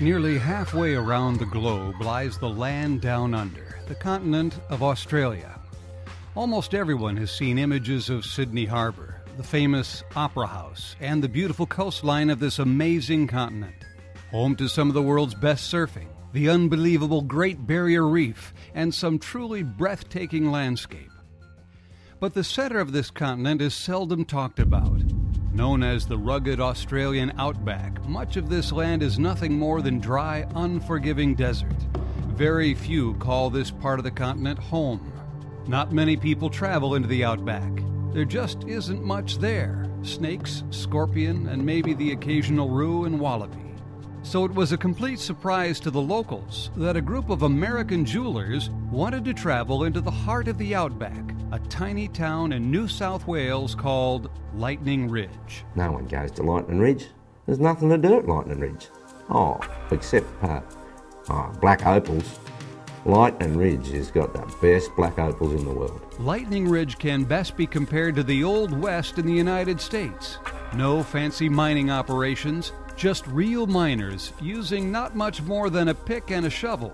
Nearly halfway around the globe lies the land down under, the continent of Australia. Almost everyone has seen images of Sydney Harbour, the famous Opera House, and the beautiful coastline of this amazing continent. Home to some of the world's best surfing, the unbelievable Great Barrier Reef, and some truly breathtaking landscape. But the center of this continent is seldom talked about. Known as the rugged Australian outback, much of this land is nothing more than dry, unforgiving desert. Very few call this part of the continent home. Not many people travel into the outback. There just isn't much there. Snakes, scorpion, and maybe the occasional roo and wallaby. So it was a complete surprise to the locals that a group of American jewelers wanted to travel into the heart of the outback, a tiny town in New South Wales called Lightning Ridge. No one goes to Lightning Ridge. There's nothing to do at Lightning Ridge. Except black opals. Lightning Ridge has got the best black opals in the world. Lightning Ridge can best be compared to the Old West in the United States. No fancy mining operations, just real miners using not much more than a pick and a shovel.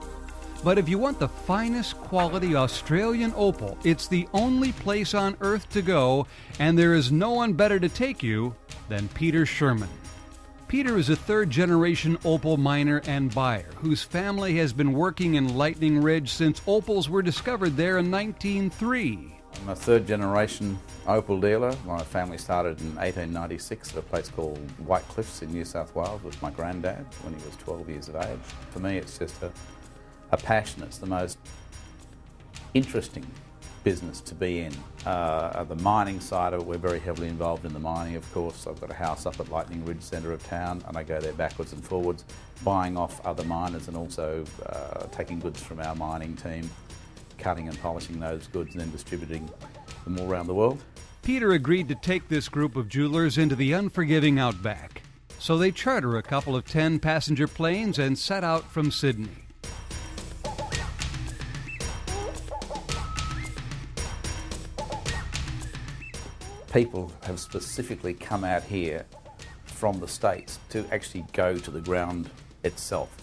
But if you want the finest quality Australian opal, it's the only place on earth to go, and there is no one better to take you than Peter Sherman. Peter is a third-generation opal miner and buyer whose family has been working in Lightning Ridge since opals were discovered there in 1903. I'm a third-generation opal dealer. My family started in 1896 at a place called White Cliffs in New South Wales with my granddad when he was 12 years of age. For me, it's just a passion. It's the most interesting business to be in. The mining side of it, we're very heavily involved in the mining, of course. I've got a house up at Lightning Ridge, centre of town, and I go there backwards and forwards, buying off other miners and also taking goods from our mining team, cutting and polishing those goods and then distributing them all around the world. Peter agreed to take this group of jewelers into the unforgiving outback. So they charter a couple of 10-passenger planes and set out from Sydney. People have specifically come out here from the States to actually go to the ground itself,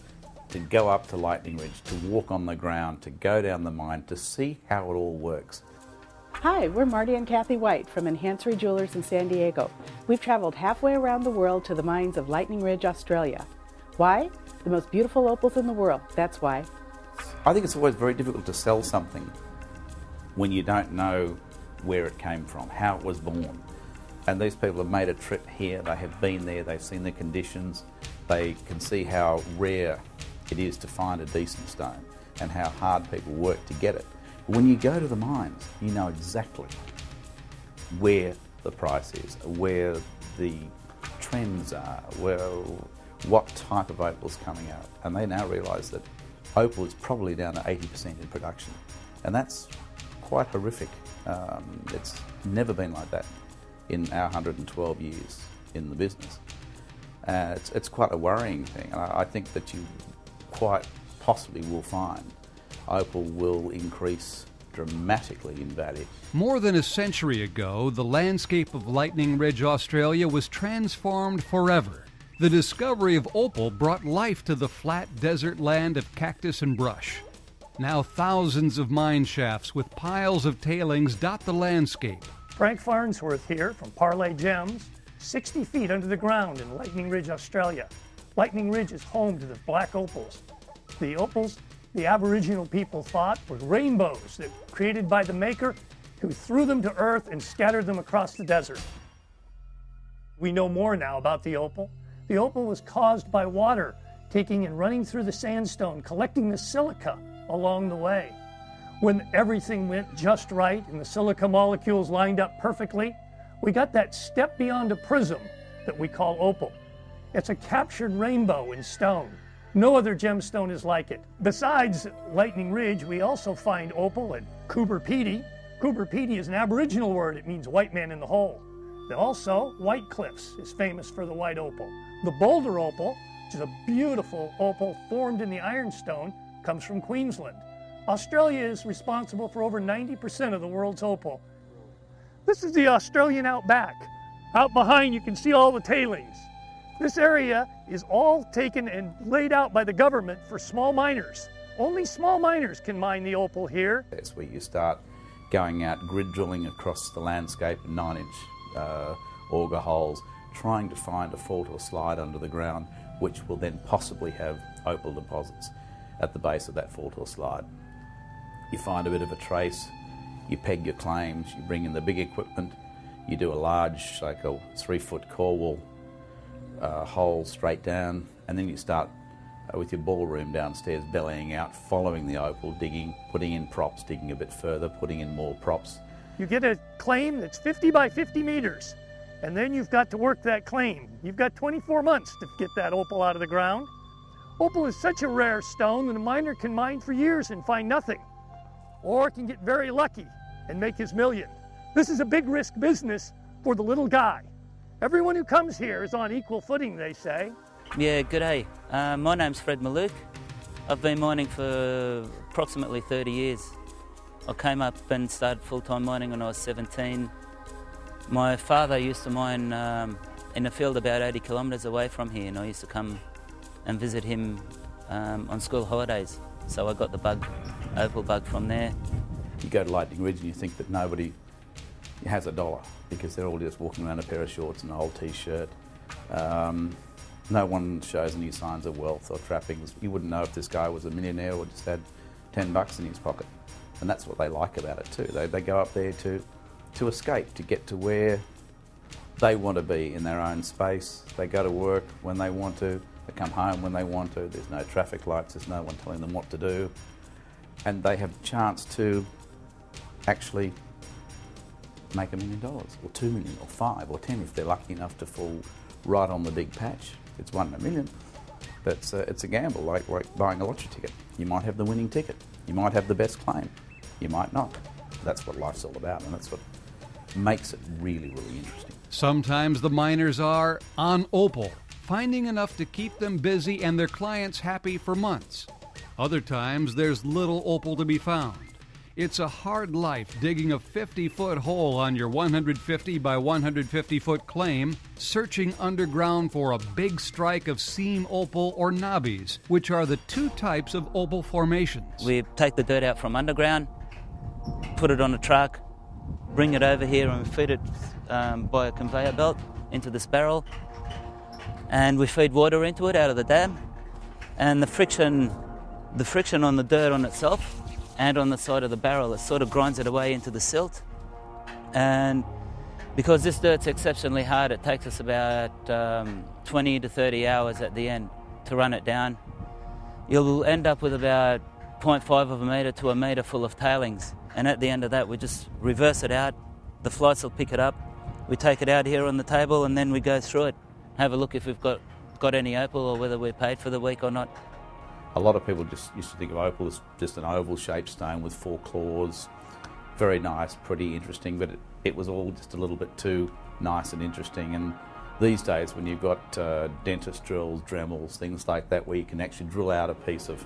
to go up to Lightning Ridge, to walk on the ground, to go down the mine, to see how it all works. Hi, we're Marty and Kathy White from Enhancery Jewelers in San Diego. We've traveled halfway around the world to the mines of Lightning Ridge, Australia. Why? The most beautiful opals in the world, that's why. I think it's always very difficult to sell something when you don't know where it came from, how it was born. And these people have made a trip here, they have been there, they've seen the conditions, they can see how rare it is to find a decent stone and how hard people work to get it. But when you go to the mines, you know exactly where the price is, where the trends are, what type of opal is coming out. And they now realise that opal is probably down to 80% in production. And that's quite horrific. It's never been like that in our 112 years in the business. It's quite a worrying thing. And I think that you quite possibly will find opal will increase dramatically in value. More than a century ago, the landscape of Lightning Ridge, Australia was transformed forever. The discovery of opal brought life to the flat desert land of cactus and brush. Now thousands of mine shafts with piles of tailings dot the landscape. Frank Farnsworth here from Parlegems, 60 feet under the ground in Lightning Ridge, Australia. Lightning Ridge is home to the black opals. The opals the Aboriginal people thought were rainbows that were created by the Maker, who threw them to earth and scattered them across the desert. We know more now about the opal. The opal was caused by water taking and running through the sandstone, collecting the silica along the way. When everything went just right and the silica molecules lined up perfectly, we got that step beyond a prism that we call opal. It's a captured rainbow in stone. No other gemstone is like it. Besides Lightning Ridge, we also find opal at Coober Pedy. Coober Pedy is an Aboriginal word. It means white man in the hole. Also, White Cliffs is famous for the white opal. The Boulder opal, which is a beautiful opal formed in the ironstone, comes from Queensland. Australia is responsible for over 90% of the world's opal. This is the Australian outback. Out behind you can see all the tailings. This area is all taken and laid out by the government for small miners. Only small miners can mine the opal here. That's where you start going out grid drilling across the landscape, 9-inch auger holes, trying to find a fault or slide under the ground, which will then possibly have opal deposits at the base of that fault or slide. You find a bit of a trace, you peg your claims, you bring in the big equipment, you do a large, like a 3-foot core wall hole straight down, and then you start with your ballroom downstairs bellying out, following the opal, digging, putting in props, digging a bit further, putting in more props. You get a claim that's 50 by 50 meters, and then you've got to work that claim. You've got 24 months to get that opal out of the ground. Opal is such a rare stone that a miner can mine for years and find nothing, or can get very lucky and make his million. This is a big risk business for the little guy. Everyone who comes here is on equal footing, they say. Yeah, g'day. My name's Fred Malouk. I've been mining for approximately 30 years. I came up and started full-time mining when I was 17. My father used to mine in a field about 80 kilometres away from here, and I used to come and visit him on school holidays. So I got the bug, opal bug, from there. You go to Lightning Ridge and you think that nobody has a dollar because they're all just walking around in a pair of shorts and an old t-shirt. No one shows any signs of wealth or trappings. You wouldn't know if this guy was a millionaire or just had $10 in his pocket. And that's what they like about it too. They go up there to escape, to get to where they want to be in their own space. They go to work when they want to. They come home when they want to. There's no traffic lights. There's no one telling them what to do. And they have a chance to actually make $1 million or $2 million or $5 million or $10 million if they're lucky enough to fall right on the big patch. It's 1 in a million, but it's a gamble, like buying a lottery ticket. You might have the winning ticket. You might have the best claim. You might not. That's what life's all about, and that's what makes it really, really interesting. Sometimes the miners are on opal, finding enough to keep them busy and their clients happy for months. Other times there's little opal to be found. It's a hard life digging a 50-foot hole on your 150 by 150-foot claim, searching underground for a big strike of seam opal or knobbies, which are the two types of opal formations. We take the dirt out from underground, put it on a truck, bring it over here and feed it by a conveyor belt into this barrel, and we feed water into it out of the dam, and the friction on the dirt on itself and on the side of the barrel, it sort of grinds it away into the silt. And because this dirt's exceptionally hard, it takes us about 20 to 30 hours at the end to run it down. You'll end up with about 0.5 of a metre to a metre full of tailings. And at the end of that, we just reverse it out. The flights will pick it up. We take it out here on the table and then we go through it, have a look if we've got any opal or whether we're paid for the week or not. A lot of people just used to think of opal as just an oval-shaped stone with 4 claws. Very nice, pretty interesting, but it was all just a little bit too nice and interesting. And these days, when you've got dentist drills, Dremels, things like that, where you can actually drill out a piece of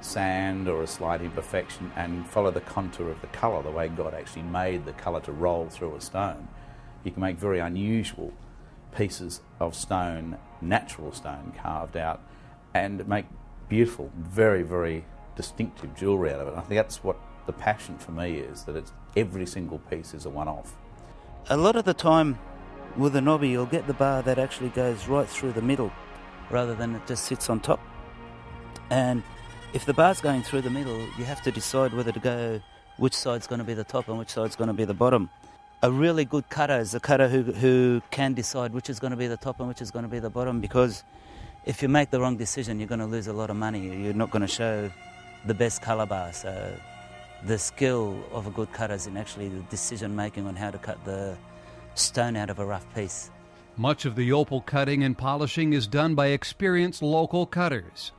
sand or a slight imperfection and follow the contour of the colour, the way God actually made the colour to roll through a stone, you can make very unusual pieces of stone, natural stone, carved out, and make beautiful, very, very distinctive jewellery out of it. I think that's what the passion for me is, that it's every single piece is a one-off. A lot of the time with a knobby, you'll get the bar that actually goes right through the middle rather than it just sits on top. And if the bar's going through the middle, you have to decide whether to go which side's going to be the top and which side's going to be the bottom. A really good cutter is a cutter who can decide which is going to be the top and which is going to be the bottom, because if you make the wrong decision, you're going to lose a lot of money. You're not going to show the best colour bar. So the skill of a good cutter is in actually the decision-making on how to cut the stone out of a rough piece. Much of the opal cutting and polishing is done by experienced local cutters.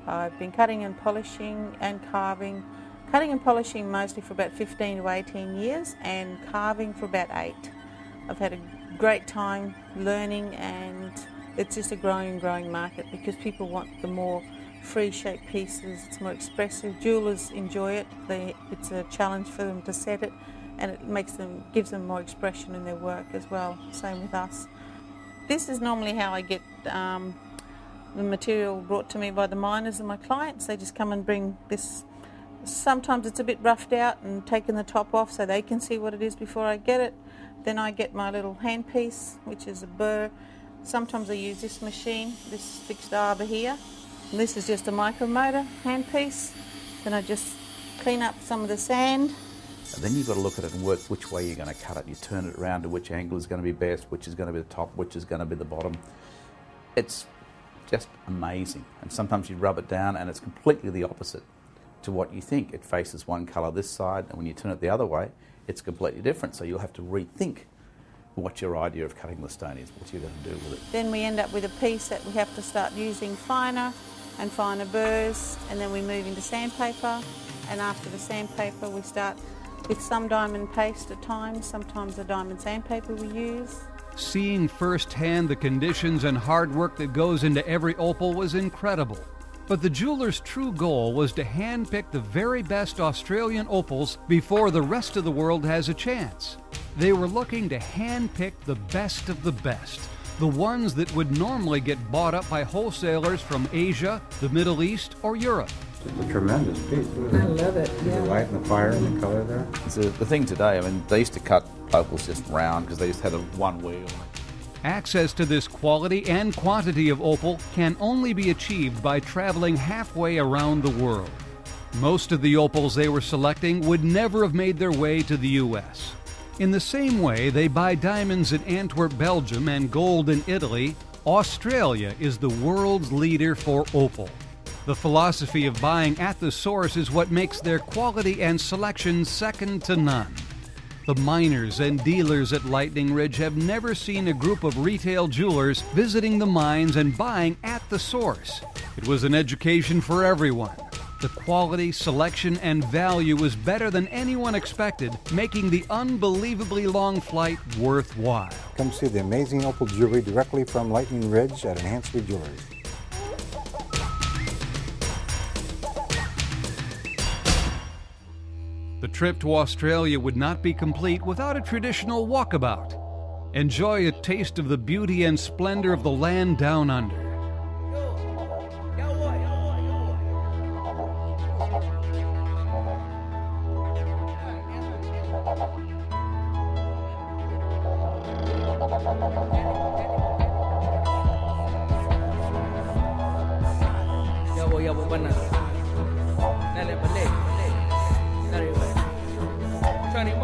I've been cutting and polishing and carving. Cutting and polishing mostly for about 15 to 18 years and carving for about 8. I've had a great time learning, and it's just a growing market because people want the more free-shaped pieces. It's more expressive. Jewellers enjoy it. It's a challenge for them to set it, and it gives them more expression in their work as well. Same with us. This is normally how I get the material brought to me by the miners and my clients. They just come and bring this. Sometimes it's a bit roughed out and taken the top off so they can see what it is before I get it. Then I get my little handpiece, which is a burr. Sometimes I use this machine, this fixed arbor here. And this is just a micromotor handpiece. Then I just clean up some of the sand. And then you've got to look at it and work which way you're going to cut it. You turn it around to which angle is going to be best, which is going to be the top, which is going to be the bottom. It's just amazing. And sometimes you rub it down and it's completely the opposite to what you think. It faces one colour this side, and when you turn it the other way, it's completely different. So you'll have to rethink what your idea of cutting the stone is, what you're going to do with it. Then we end up with a piece that we have to start using finer and finer burrs, and then we move into sandpaper, and after the sandpaper we start with some diamond paste at times, sometimes the diamond sandpaper we use. Seeing firsthand the conditions and hard work that goes into every opal was incredible. But the jeweler's true goal was to handpick the very best Australian opals before the rest of the world has a chance. They were looking to handpick the best of the best, the ones that would normally get bought up by wholesalers from Asia, the Middle East, or Europe. It's a tremendous piece. I love it. The light and the fire and the color there. So the thing today, I mean, they used to cut opals just round because they just had a one wheel. Access to this quality and quantity of opal can only be achieved by traveling halfway around the world. Most of the opals they were selecting would never have made their way to the U.S. In the same way they buy diamonds in Antwerp, Belgium, and gold in Italy, Australia is the world's leader for opal. The philosophy of buying at the source is what makes their quality and selection second to none. The miners and dealers at Lightning Ridge have never seen a group of retail jewelers visiting the mines and buying at the source. It was an education for everyone. The quality, selection, and value was better than anyone expected, making the unbelievably long flight worthwhile. Come see the amazing opal jewelry directly from Lightning Ridge at Enhanced Jewelry. The trip to Australia would not be complete without a traditional walkabout. Enjoy a taste of the beauty and splendor of the land down under. Trying to